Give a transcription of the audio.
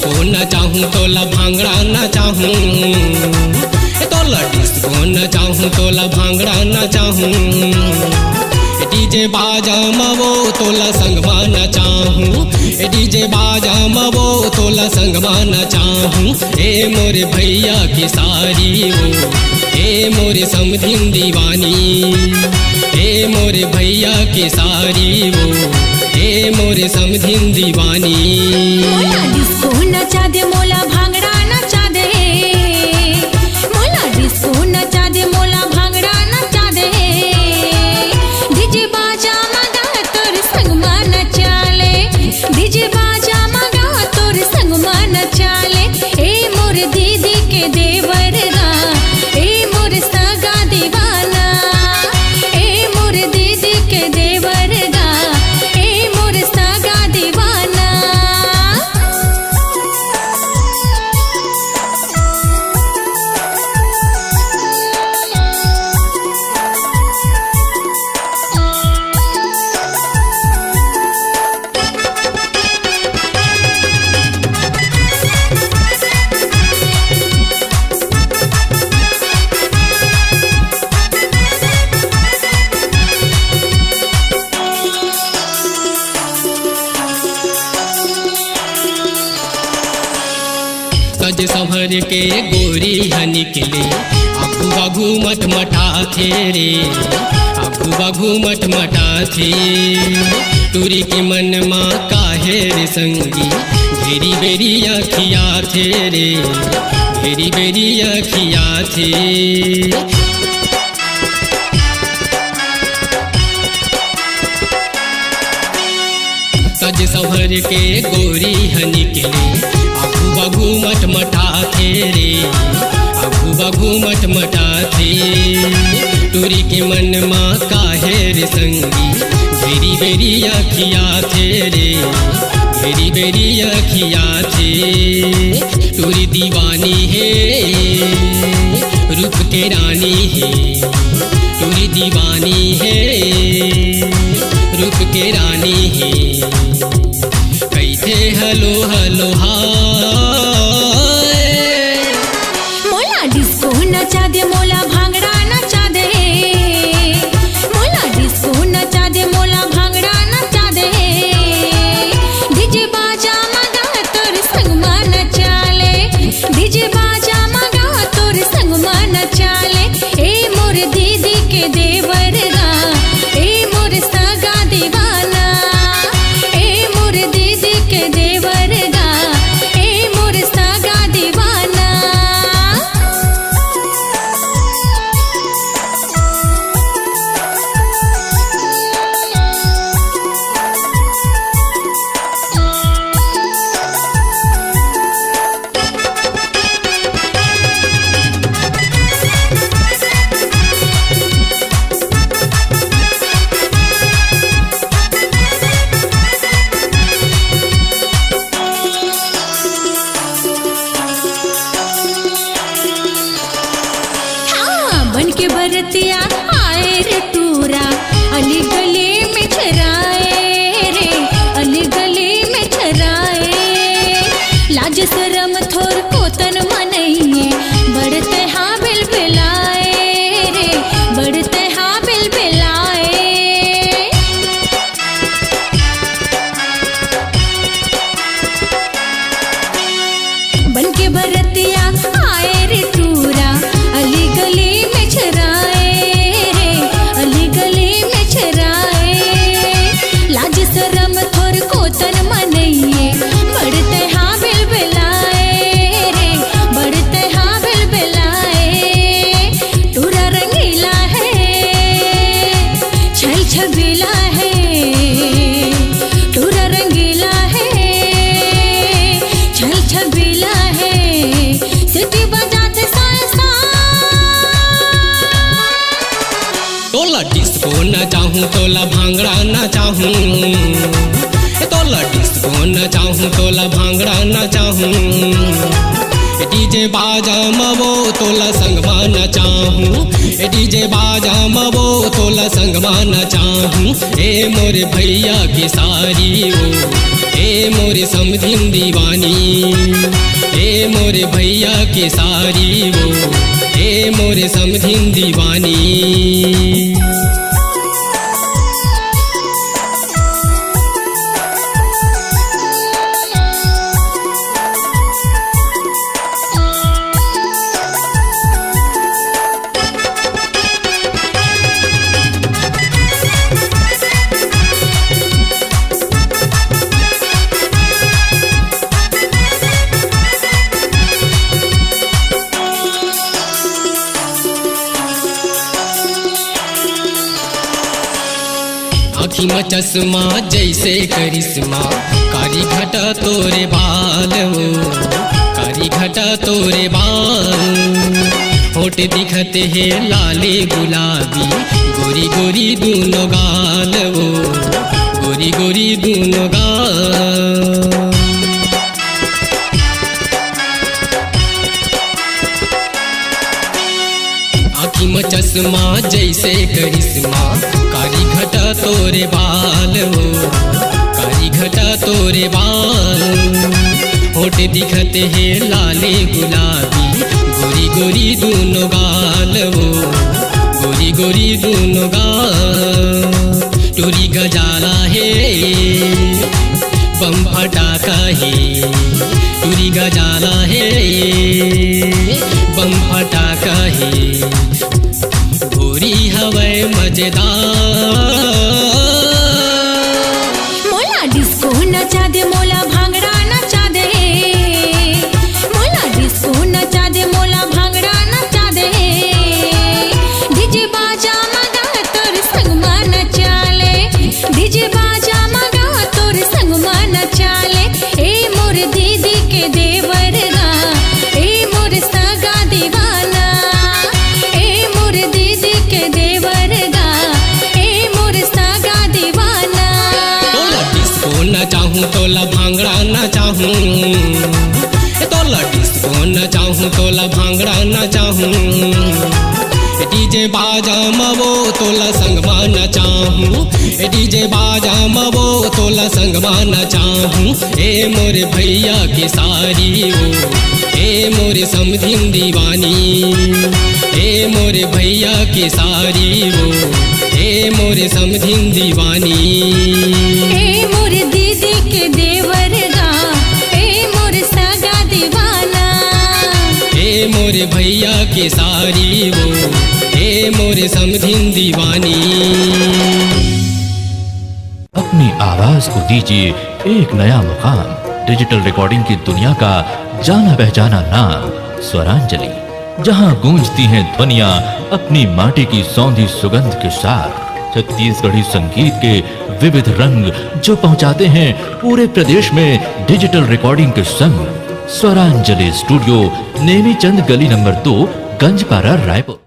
Disco न चाहूँ तोला भांगड़ा न चाहूँ, तोला डिस्को न चाहूँ तोला भांगड़ा न चाहूँ, डीजे बाजा मवो तोला संगमा न चाहूँ, डीजे बाजा मवो तोला संगमा न चाहूँ। ए मोरे भैया की सारी वो, ए मोरे समधिन दीवानी, ए मोरे भैया की सारी वो, ए मोरे समधिन दीवानी। मोला डिस्को नचा दे मोला भांगड़ा नचा दे, मोला डिस्को नचा दे मोला भांगड़ा नचा दे, डीजे बाजा मगा तोर संग में नचा ले, डीजे बाजा मगा तोर संग में नचा ले। ए मोर दीदी के देवर गा, ए मोर सगा दीवाना, ए मोर दीदी के देवर गा, ए मोर सगा दीवाना। सज संभर के गोरी निकले आगू बागू मट मटा थे रे, आगू बागू मट मटा थे, तुरी के मन माँ काहे रे संगी, बेरी बेरी अखिया थे रे, बेरी बेरी अखिया थे। सज संभर के गोरी निकले आगू बागू मट मटा थे रे, आगू बागू मट मटा थे, तुरी के मन माँ काहे रे संगी, बेरी बेरी अखिया थे रे, बेरी बेरी अखिया थे। तुरी दीवानी है रूप के रानी है, तुरी दीवानी है रूप के रानी है, कैथे हलो हलो हाय। मोला डिस्को नचा दे मोला भांगड़ा नचा दे, मोला डिस्को नचा दे मोला भांगड़ा नचा दे, डीजे बाजा मगा तोर संग में नचा ले, डीजे बाजा मगा तोर संग में नचा ले। ए मोर दीदी के देवर गा, ए मोर सगा दीवाना, ए मोर दीदी के देवर गा, ए मोर सगा दीवाना। बन के बरतिया आए रे तूरा, अली गली में छराए रे, अली गली में छराए, लाज शरम थोर को तन मनइए, बढ़ते हाँ बिल बिलाए रे, बढ़ते हाँ बिल बिलाए। बन के बरतिया आए रे तूरा, अली गली में छराए रे, अली गली में छराए, लाज शरम थोर को तन मनइए, बढ़ते हाँ बिल बिलाए रे, बढ़ते हाँ बिल बिलाए। तूरा रंगीला है छल छबीला है, तूरा रंगीला है छल छबीला है, सिटी बजाते साए तोला डिस्को न चाहूँ तोला भांगड़ा न चाहूँ, तोला डिस्को न चाहूँ तोला भांगड़ा न चाहूँ, डीजे बाजा मवो तोला संगमा नचाहूँ, डीजे बाजा मवो तोला संगमा नचाहूँ। ए मोरे भैया की सारी वो, ए मोरे समधिन दीवानी, ए मोरे भैया की सारी वो, ए मोरे समधिन दीवानी। आँखी में चश्मा जैसे करिश्मा, कारी घटा तोरे बाल हो, कारी घटा तोरे बाल। होठ दिखते है लाले गुलाबी, गोरी गोरी दूनो गाल हो, गोरी गोरी दूनो गाल। आँखी में चश्मा जैसे करिश्मा, कारी घटा तोरे बाल हो, कारी घटा तोरे बाल। होठ दिखते है लाले गुलाबी, गोरी गोरी दूनो गाल हो, गोरी गोरी दूनो गाल। टूरी गजाला है बम फटाका है, टूरी गजाला है बम फटाका है। गोरी हवे मजेदार, मोला डिस्को नचा दे, मोला भांगड़ा नचा दे, मोला डिस्को नचा दे, मोला भांगड़ा नचा दे। डीजे बाजा मगा तोर संग में नचा ले, डीजे बाजा मगा तोर संग में नचा ले। ए मोर दीदी के देवर गा, ए मोर सगा दीवाना, ए मोर दीदी के देवर गा, ए मोर सगा दीवाना। तोला डिस्को नचाहूँ तोला भांगड़ा नचाहूँ, तोला डिस्को नचाहूँ तोला भांगड़ा नचाहूँ। डीजे बाजा मवो तोला संगमा नचाहूँ, डीजे बाजा मवो तोला संगमा नचाहूँ। ए मोरे भैया की सारी वो, ए मोरे समधिन दीवानी, ए मोरे भैया की सारी वो, ए मोरे समधिन दीवानी। ए मोर दीदी के देवर गा, ए मोर सगा दीवाना, ए मोरे भैया की सारी वो, ए मोरे समधिन दीवानी। अपनी आवाज को दीजिए एक नया मुकाम, डिजिटल रिकॉर्डिंग की दुनिया का जाना पहचाना नाम स्वरांजलि, जहां गूंजती हैं ध्वनियां अपनी माटी की सौंधी सुगंध के साथ। छत्तीसगढ़ी संगीत के विविध रंग जो पहुंचाते हैं पूरे प्रदेश में डिजिटल रिकॉर्डिंग के संग। स्वरांजलि स्टूडियो, नेमीचंद गली नंबर 2, गंजपारा, रायपुर।